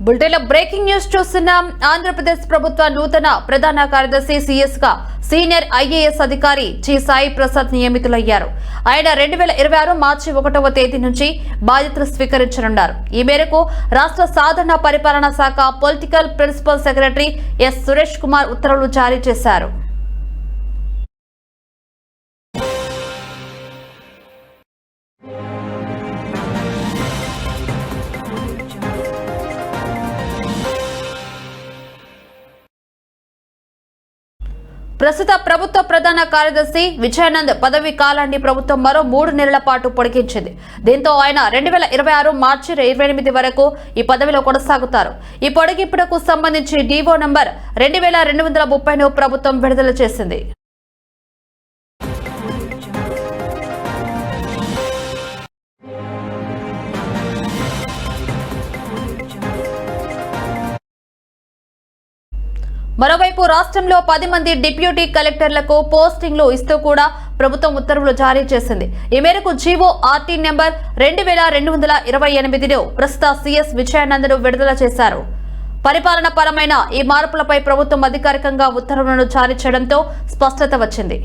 బులెటిన్లో breaking news చూస్తున్నాం. ఆంధ్రప్రదేశ్ ప్రభుత్వ నూతన ప్రధాన కార్యదర్శి సిఎస్ గా సీనియర్ ఐఏఎస్ అధికారి జి సాయి ప్రసాద్ నియమితులయ్యారు. ఆయన 2026 మార్చి 1వ తేదీ నుంచి బాధ్యతలు స్వీకరించనున్నారు. ఈ మేరకు రాష్ట్ర సాధారణ పరిపాలనా శాఖ political principal secretary S Suresh Kumar ఉత్తర్వులు జారీ చేశారు. ప్రస్తుత ప్రభుత్వ ప్రధాన కార్యదర్శి విజయానంద్ పదవీ కాలాన్ని ప్రభుత్వం మరో 3 నెలల పాటు పొడిగించింది. దీంతో ఆయన 2026 మార్చి 28 వరకు ఈ పదవిలో కొనసాగుతారు. ఈ పొడిగింపునకు సంబంధించి డివో నంబర్ 2230ను ప్రభుత్వం విడుదల చేసింది. మరోవైపు రాష్ట్రంలో 10 మంది డిప్యూటీ కలెక్టర్లకు పోస్టింగ్లు ఇస్తూ కూడా ప్రభుత్వం ఉత్తర్వులు జారీ చేసింది. ఈ మేరకు జీవో ఆర్టీ నెంబర్ 2228ను ప్రస్తుత సిఎస్ విజయానంద్ విడుదల చేశారు. పరిపాలన పరమైన ఈ మార్పులపై ప్రభుత్వం అధికారికంగా ఉత్తర్వులను జారీ చేయడంతో స్పష్టత వచ్చింది.